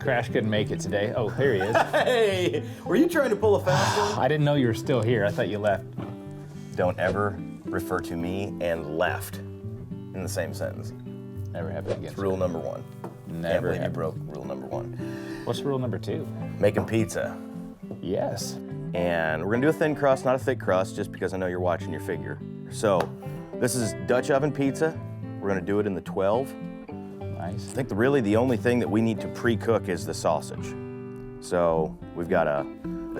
Crash couldn't make it today. Oh, here he is. Hey, were you trying to pull a fast one? I didn't know you were still here. I thought you left. Don't ever refer to me and left in the same sentence. Never happened again. It's rule number one. Never Can't believe you happened. broke rule number one. What's rule number 2? Making pizza. Yes. And we're gonna do a thin crust, not a thick crust, just because I know you're watching your figure. So, this is Dutch oven pizza. We're gonna do it in the 12. Nice. I think really the only thing that we need to pre-cook is the sausage. So, we've got a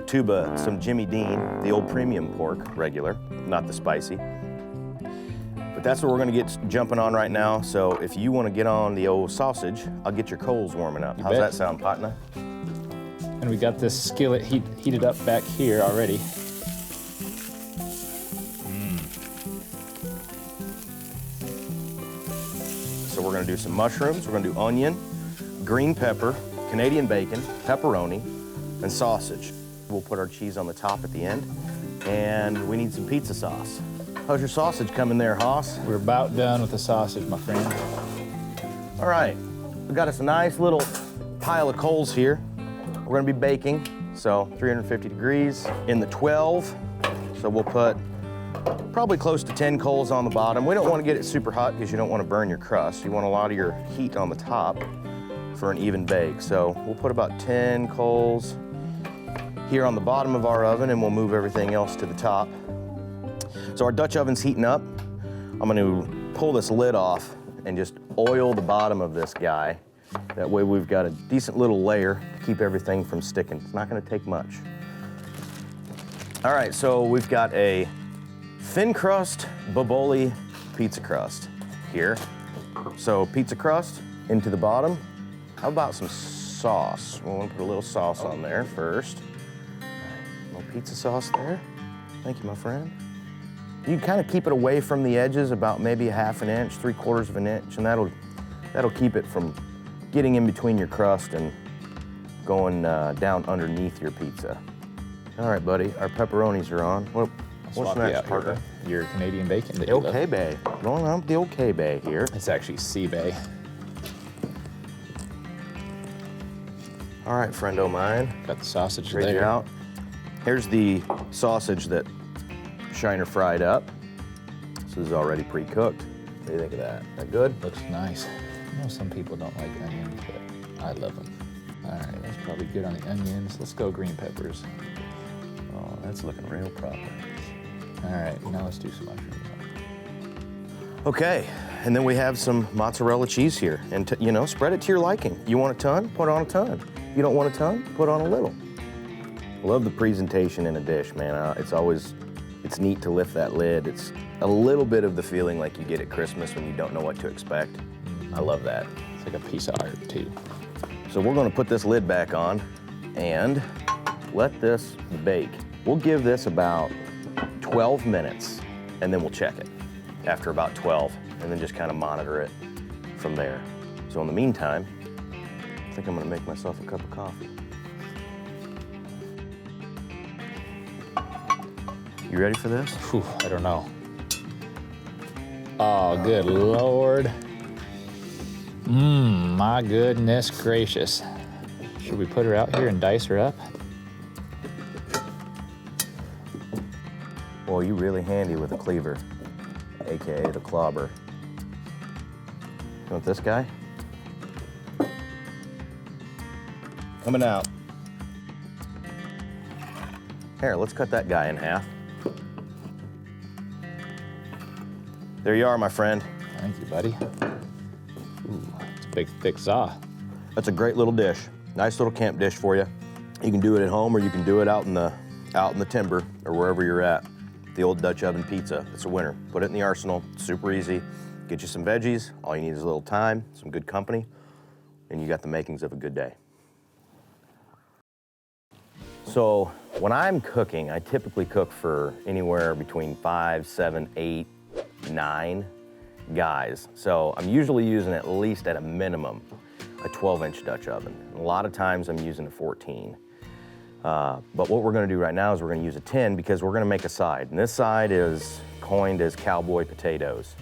tuba, some Jimmy Dean, the old premium pork, regular, not the spicy. But that's what we're gonna get jumping on right now. So if you wanna get on the old sausage, I'll get your coals warming up. You How's bet. that sound, partner? And we got this skillet heated up back here already. So we're gonna do some mushrooms, we're gonna do onion, green pepper, Canadian bacon, pepperoni, and sausage. We'll put our cheese on the top at the end, and we need some pizza sauce. How's your sausage coming there, Hoss? We're about done with the sausage, my friend. All right, we got us a nice little pile of coals here. We're gonna be baking, so 350 degrees in the 12. So we'll put probably close to 10 coals on the bottom. We don't wanna get it super hot because you don't wanna burn your crust. You want a lot of your heat on the top for an even bake. So we'll put about 10 coals here on the bottom of our oven, and we'll move everything else to the top. So our Dutch oven's heating up. I'm gonna pull this lid off and just oil the bottom of this guy. That way we've got a decent little layer to keep everything from sticking. It's not gonna take much. All right, so we've got a thin crust Boboli pizza crust here. So pizza crust into the bottom. How about some sauce? We'll want to put a little sauce on there first. A little pizza sauce there. Thank you, my friend. You kind of keep it away from the edges, about maybe a half an inch, 3/4 of an inch, and that'll keep it from getting in between your crust and going down underneath your pizza. All right, buddy, our pepperonis are on. What's Swap you next, out partner? here, your Canadian bacon that The you old love. K-Bay. Going on the old K-Bay here. It's actually sea bay. All right, friend o' mine. Got the sausage Break it there. out. Here's the sausage that Shiner fried up. This is already pre-cooked. What do you think of that? That good? Looks nice. I know some people don't like onions, but I love them. All right, that's probably good on the onions. Let's go green peppers. Oh, that's looking real proper. All right, now let's do some mushrooms. Okay, and then we have some mozzarella cheese here. And you know, spread it to your liking. You want a ton? Put on a ton. You don't want a ton? Put on a little. Love the presentation in a dish, man. It's neat to lift that lid. It's a little bit of the feeling like you get at Christmas when you don't know what to expect. I love that. It's like a piece of art, too. So we're gonna put this lid back on and let this bake. We'll give this about 12 minutes and then we'll check it after about 12 and then just kind of monitor it from there. So in the meantime, I think I'm gonna make myself a cup of coffee. You ready for this? Whew, I don't know. Oh, good Lord. My goodness gracious. Should we put her out here and dice her up? Boy, you really handy with a cleaver, AKA the clobber. You want this guy? Coming out. Here, let's cut that guy in half. There you are, my friend. Thank you, buddy. Ooh, it's a big, thick za. That's a great little dish. Nice little camp dish for you. You can do it at home or you can do it out in the timber or wherever you're at. The old Dutch oven pizza, it's a winner. Put it in the arsenal, super easy. Get you some veggies, all you need is a little time, some good company, and you got the makings of a good day. So when I'm cooking, I typically cook for anywhere between 5, 7, 8, 9 guys. So I'm usually using at least at a minimum a 12-inch Dutch oven. A lot of times I'm using a 14. But what we're gonna do right now is we're gonna use a 10 because we're gonna make a side. And this side is coined as cowboy potatoes.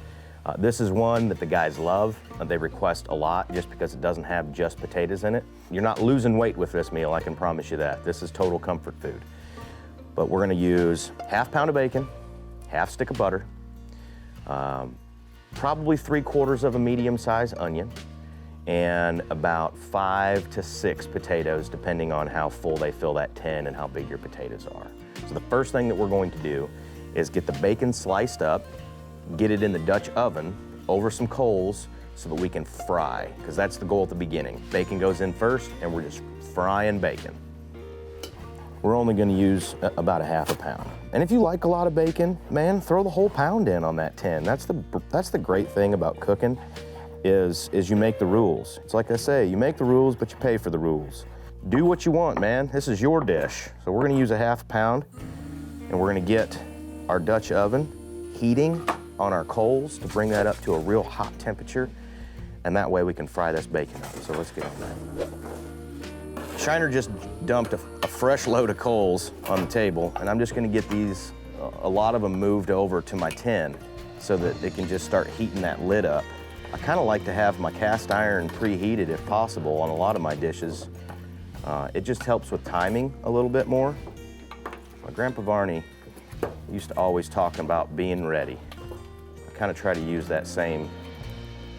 This is one that the guys love. They request a lot just because it doesn't have just potatoes in it. You're not losing weight with this meal, I can promise you that. This is total comfort food. But we're gonna use ½ pound of bacon, ½ stick of butter, probably 3/4 of a medium-sized onion, and about 5 to 6 potatoes, depending on how full they fill that tin and how big your potatoes are. So the first thing that we're going to do is get the bacon sliced up, get it in the Dutch oven over some coals so that we can fry, because that's the goal at the beginning. Bacon goes in first, and we're just frying bacon. We're only gonna use about ½ pound. And if you like a lot of bacon, man, throw the whole pound in on that tin. That's the great thing about cooking is you make the rules. It's like I say, you make the rules, but you pay for the rules. Do what you want, man. This is your dish. So we're gonna use ½ pound, and we're gonna get our Dutch oven heating on our coals to bring that up to a real hot temperature, and that way we can fry this bacon up. So let's get on that. Shiner just dumped a fresh load of coals on the table, and I'm just gonna get these, a lot of them moved over to my tin so that they can just start heating that lid up. I kinda like to have my cast iron preheated if possible on a lot of my dishes. It just helps with timing a little bit more. My Grandpa Varney used to always talk about being ready. I kinda try to use that same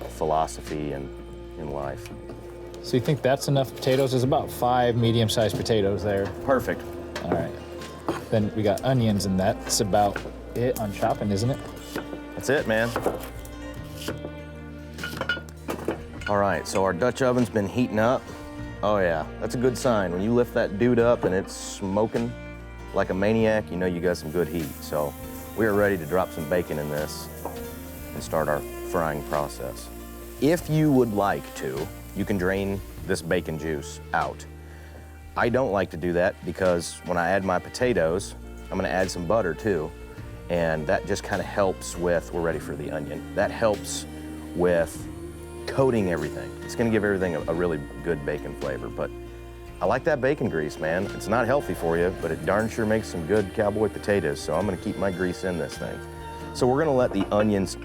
philosophy in life. So you think that's enough potatoes? There's about 5 medium-sized potatoes there. Perfect. All right. Then we got onions, and that's about it on chopping, isn't it? That's it, man. All right, so our Dutch oven's been heating up. Oh yeah, that's a good sign. When you lift that dude up and it's smoking like a maniac, you know you got some good heat. So we are ready to drop some bacon in this and start our frying process. If you would like to, you can drain this bacon juice out. I don't like to do that because when I add my potatoes, I'm gonna add some butter too, and that just kind of helps with, we're ready for the onion, that helps with coating everything. It's gonna give everything a really good bacon flavor, but I like that bacon grease, man. It's not healthy for you, but it darn sure makes some good cowboy potatoes, so I'm gonna keep my grease in this thing. So we're gonna let the onions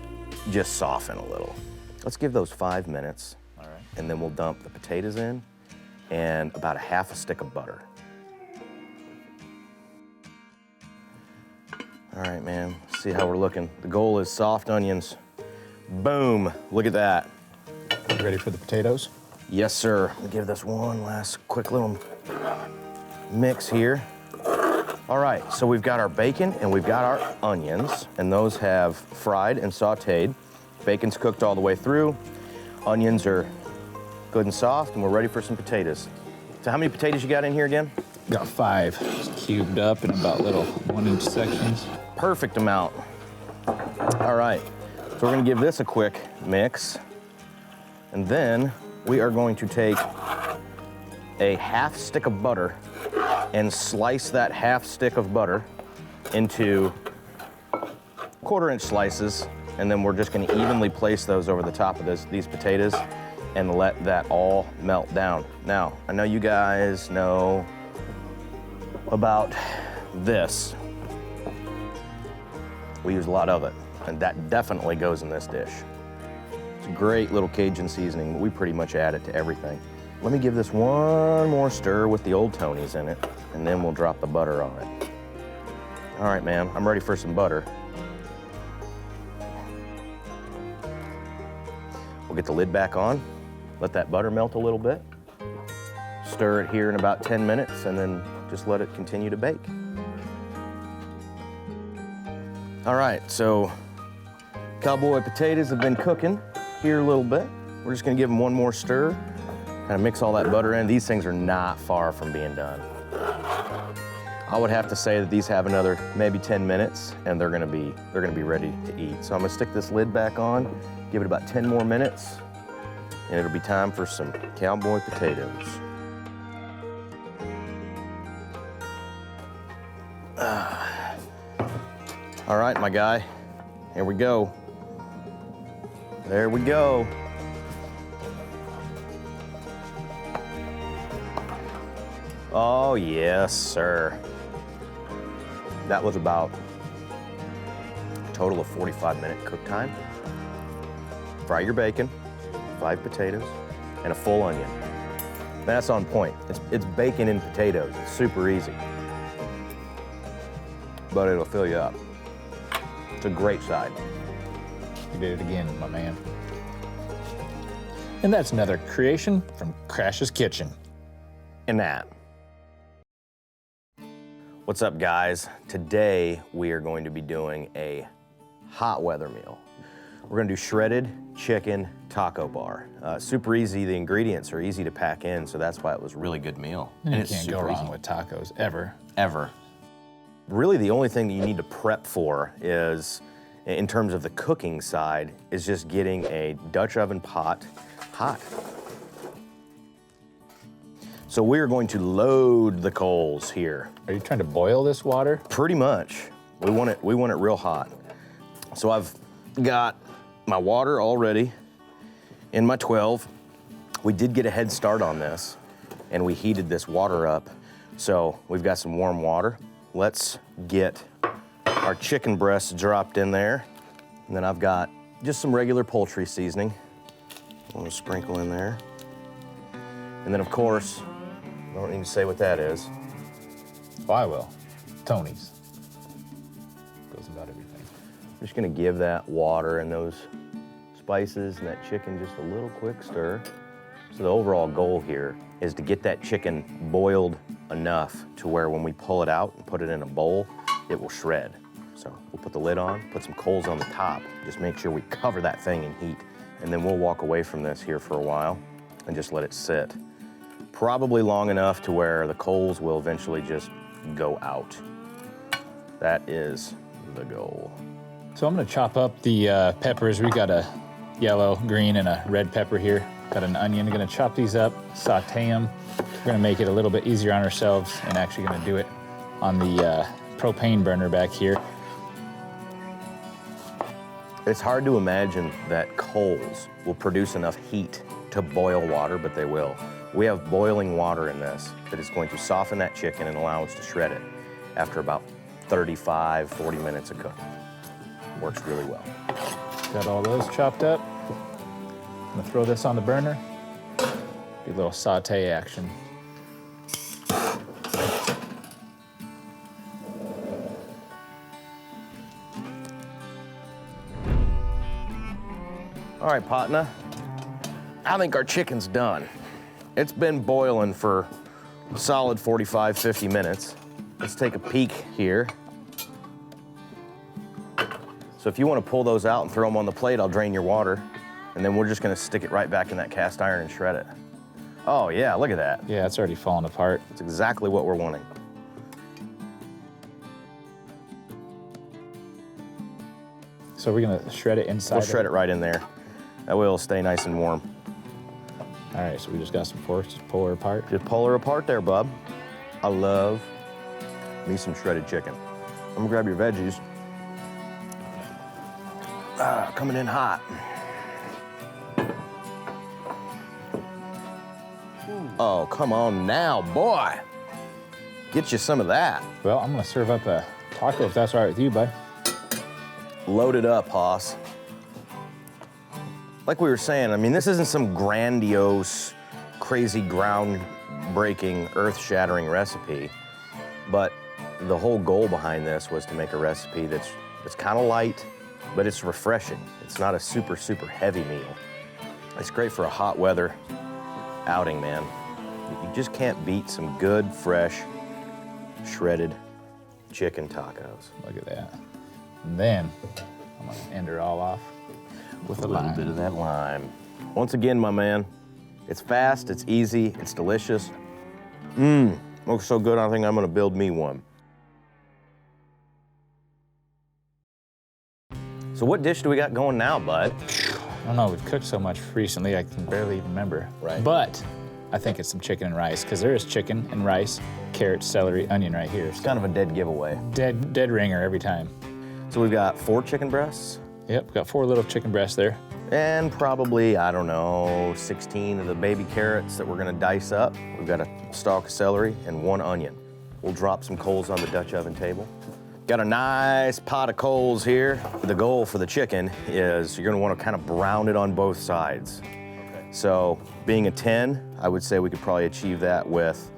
just soften a little. Let's give those 5 minutes. And then we'll dump the potatoes in and about ½ stick of butter. All right, man, let's see how we're looking. The goal is soft onions. Boom, look at that. Ready for the potatoes? Yes, sir. I'll give this one last quick little mix here. All right, so we've got our bacon and we've got our onions, and those have fried and sauteed. Bacon's cooked all the way through. Onions are good and soft, and we're ready for some potatoes. So how many potatoes you got in here again? Got 5, just cubed up in about little 1-inch sections. Perfect amount. All right, so we're gonna give this a quick mix, and then we are going to take a ½ stick of butter and slice that ½ stick of butter into 1/4-inch slices, and then we're just gonna evenly place those over the top of these potatoes and let that all melt down. Now, I know you guys know about this. We use a lot of it, and that definitely goes in this dish. It's a great little Cajun seasoning, but we pretty much add it to everything. Let me give this one more stir with the Old Tony's in it, and then we'll drop the butter on it. All right, man, I'm ready for some butter. We'll get the lid back on. Let that butter melt a little bit. Stir it here in about 10 minutes and then just let it continue to bake. All right, so cowboy potatoes have been cooking here a little bit. We're just gonna give them one more stir, kind of mix all that butter in. These things are not far from being done. I would have to say that these have another maybe 10 minutes and they're gonna be ready to eat. So I'm gonna stick this lid back on, give it about 10 more minutes, and it'll be time for some cowboy potatoes. All right, my guy, here we go. There we go. Oh, yes, sir. That was about a total of 45-minute cook time. fry your bacon, 5 potatoes, and a full onion. That's on point. It's bacon and potatoes. It's super easy. But it'll fill you up. It's a great side. You did it again, my man. And that's another creation from Crash's Kitchen. And that. What's up, guys? Today we are going to be doing a hot weather meal. We're gonna do shredded chicken taco bar. Super easy, the ingredients are easy to pack in, so that's why it was a really good meal. And you it's can't go super wrong easy. with tacos, ever. Ever. Really, the only thing that you need to prep for is, in terms of the cooking side, is just getting a Dutch oven pot hot. So we're going to load the coals here. Are you trying to boil this water? Pretty much. We want it real hot. So I've got my water already in my 12. We did get a head start on this, and we heated this water up. So we've got some warm water. Let's get our chicken breasts dropped in there. And then I've got just some regular poultry seasoning. I'm gonna sprinkle in there. And then of course, I don't need to say what that is. Oh, I will. Tony's. Goes about everything. I'm just gonna give that water and those spices and that chicken just a little quick stir. So the overall goal here is to get that chicken boiled enough to where when we pull it out and put it in a bowl, it will shred. So we'll put the lid on, put some coals on the top, just make sure we cover that thing in heat. And then we'll walk away from this here for a while and just let it sit. Probably long enough to where the coals will eventually just go out. That is the goal. So I'm gonna chop up the peppers. We got a yellow, green, and a red pepper here. Got an onion. I'm gonna chop these up, saute them. We're gonna make it a little bit easier on ourselves and actually gonna do it on the propane burner back here. It's hard to imagine that coals will produce enough heat to boil water, but they will. We have boiling water in this that is going to soften that chicken and allow us to shred it after about 35, 40 minutes of cooking. Works really well. Got all those chopped up. I'm gonna throw this on the burner. Do a little saute action. All right, partner. I think our chicken's done. It's been boiling for a solid 45, 50 minutes. Let's take a peek here. So if you want to pull those out and throw them on the plate, I'll drain your water. And then we're just going to stick it right back in that cast iron and shred it. Oh yeah, look at that. Yeah, it's already falling apart. It's exactly what we're wanting. So we're gonna shred it inside. We'll shred it right in there. That way it'll stay nice and warm. All right, so we just got some forks to pull her apart. Just pull her apart there, bub. I love me some shredded chicken. I'm gonna grab your veggies. Coming in hot. Oh, come on now, boy. Get you some of that. Well, I'm gonna serve up a taco if that's all right with you, bud. Load it up, Hoss. Like we were saying, I mean, this isn't some grandiose, crazy, groundbreaking, earth-shattering recipe, but the whole goal behind this was to make a recipe that's kind of light, but it's refreshing. It's not a super, super heavy meal. It's great for a hot weather outing, man. You just can't beat some good, fresh, shredded chicken tacos. Look at that. And then I'm gonna end her all off with a little lime. bit of that lime. Once again, my man, it's fast, it's easy, it's delicious. Looks so good, I think I'm gonna build me one. So what dish do we got going now, bud? I don't know, we've cooked so much recently I can barely even remember. Right. But I think it's some chicken and rice, because there is chicken and rice, carrots, celery, onion right here. It's kind of a dead giveaway. Dead ringer every time. So we've got 4 chicken breasts, Yep, got 4 little chicken breasts there. and probably, I don't know, 16 of the baby carrots that we're gonna dice up. We've got a stalk of celery and 1 onion. We'll drop some coals on the Dutch oven table. Got a nice pot of coals here. The goal for the chicken is you're gonna wanna kind of brown it on both sides. Okay. So being a 10, I would say we could probably achieve that with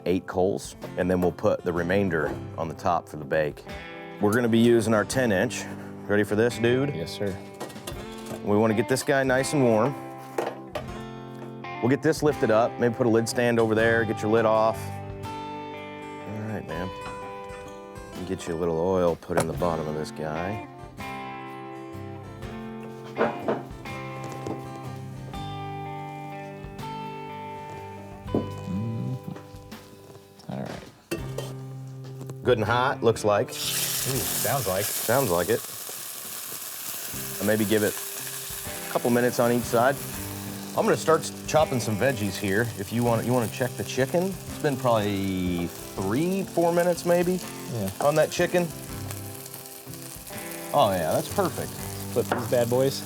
8 coals, and then we'll put the remainder on the top for the bake. We're gonna be using our 10-inch. Ready for this, dude? Yes, sir. We wanna get this guy nice and warm. We'll get this lifted up, maybe put a lid stand over there, get your lid off. All right, man. Get you a little oil put in the bottom of this guy. All right. Good and hot, looks like. Ooh, sounds like. Sounds like it. And maybe give it a couple minutes on each side. I'm gonna start chopping some veggies here. If you want to check the chicken. It's been probably 3-4 minutes maybe on that chicken. Oh yeah, that's perfect. Flip these bad boys.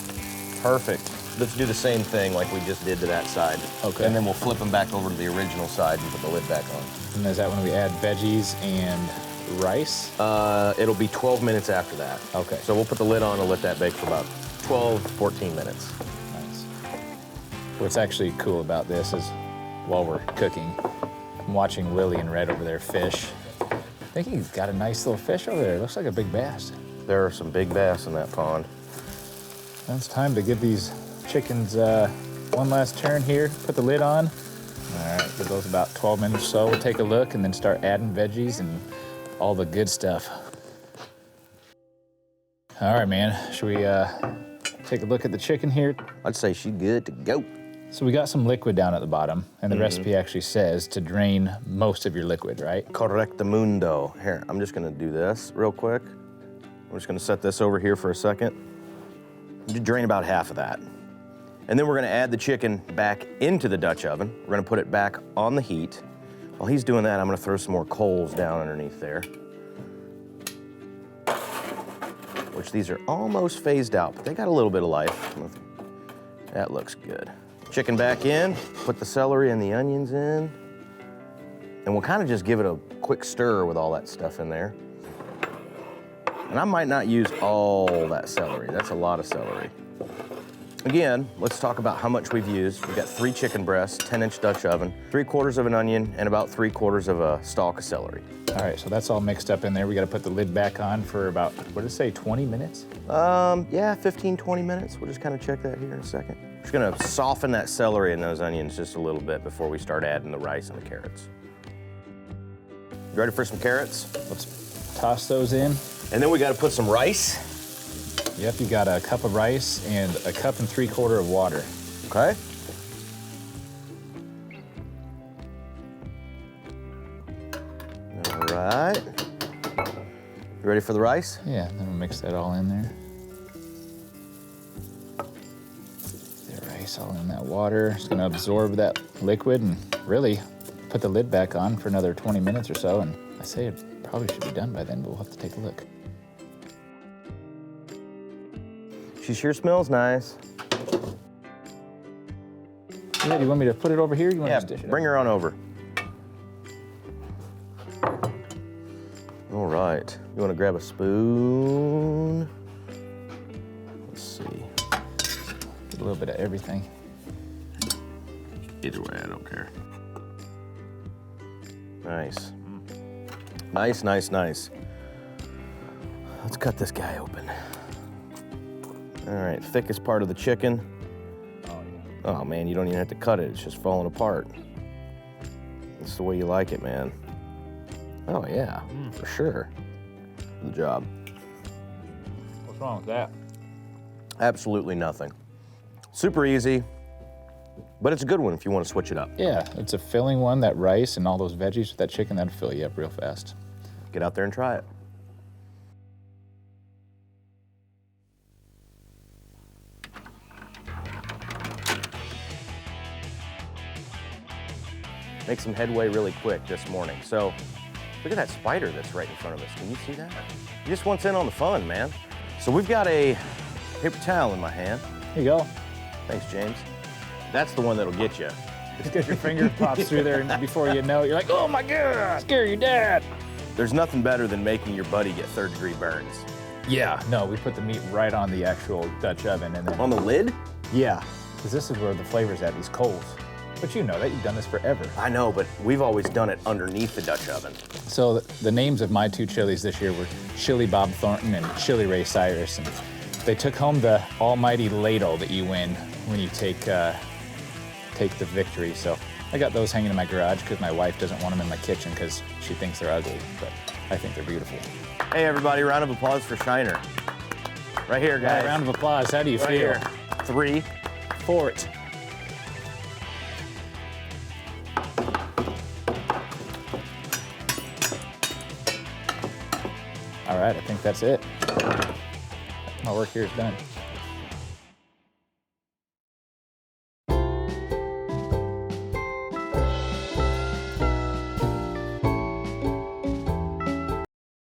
Perfect. Let's do the same thing like we just did to that side. Okay. And then we'll flip them back over to the original side and put the lid back on. And is that when we add veggies and rice? It'll be 12 minutes after that. Okay. So we'll put the lid on and let that bake for about 12, 14 minutes. Nice. What's actually cool about this is while we're cooking, I'm watching Willie and Red over there fish. I think he's got a nice little fish over there. It looks like a big bass. There are some big bass in that pond. Now it's time to give these chickens one last turn here. Put the lid on. All right, give those about 12 minutes or so. We'll take a look and then start adding veggies and all the good stuff. All right, man. Should we take a look at the chicken here? I'd say she's good to go. So we got some liquid down at the bottom, and the recipe actually says to drain most of your liquid, right? Correctamundo. Here, I'm just gonna do this real quick. I'm just gonna set this over here for a second. You drain about half of that. And then we're gonna add the chicken back into the Dutch oven. We're gonna put it back on the heat. While he's doing that, I'm gonna throw some more coals down underneath there. Which these are almost phased out, but they got a little bit of life. That looks good. Chicken back in, put the celery and the onions in, and we'll kind of just give it a quick stir with all that stuff in there. And I might not use all that celery. That's a lot of celery. Again, let's talk about how much we've used. We've got 3 chicken breasts, 10-inch Dutch oven, 3/4 of an onion, and about 3/4 of a stalk of celery. All right, so that's all mixed up in there. We got to put the lid back on for about, what did it say, 20 minutes? Yeah, 15, 20 minutes. We'll just kind of check that here in a second. Just gonna soften that celery and those onions just a little bit before we start adding the rice and the carrots. You ready for some carrots? Let's toss those in. And then we gotta put some rice. Yep, you got a cup of rice and a cup and 3/4 of water. Okay. All right. You ready for the rice? Yeah, then we'll mix that all in there. The rice all in that water. It's gonna absorb that liquid and really put the lid back on for another 20 minutes or so. And I say it probably should be done by then, but we'll have to take a look. She sure smells nice. Yeah, do you want me to put it over here? You want Yeah, to just dish it bring up? her on over. All right, you wanna grab a spoon? Let's see. Get a little bit of everything. Either way, I don't care. Nice. Nice, nice, nice. Let's cut this guy open. All right, thickest part of the chicken. Oh man, you don't even have to cut it, it's just falling apart. That's the way you like it, man. Oh yeah, for sure. Good job. What's wrong with that? Absolutely nothing. Super easy, but it's a good one if you want to switch it up. Yeah, it's a filling one, that rice and all those veggies with that chicken, that'll fill you up real fast. Get out there and try it. Make some headway really quick this morning. So, look at that spider that's right in front of us. Can you see that? He just wants in on the fun, man. So we've got a paper towel in my hand. Here you go. Thanks, James. That's the one that'll get you. Just because your finger pops through there and before you know it, you're like, oh my God, scare your dad. There's nothing better than making your buddy get third-degree burns. Yeah, no, we put the meat right on the actual Dutch oven and then, On the lid? yeah, because this is where the flavor's at, these coals. But you know that, you've done this forever. I know, but we've always done it underneath the Dutch oven. So the names of my 2 chilies this year were Chili Bob Thornton and Chili Ray Cyrus. And they took home the almighty ladle that you win when you take the victory. So I got those hanging in my garage because my wife doesn't want them in my kitchen because she thinks they're ugly, but I think they're beautiful. Hey everybody, round of applause for Shiner. Right here, guys. Round of applause, how do you Right feel? here. 3. Fort. All right, I think that's it. My work here is done.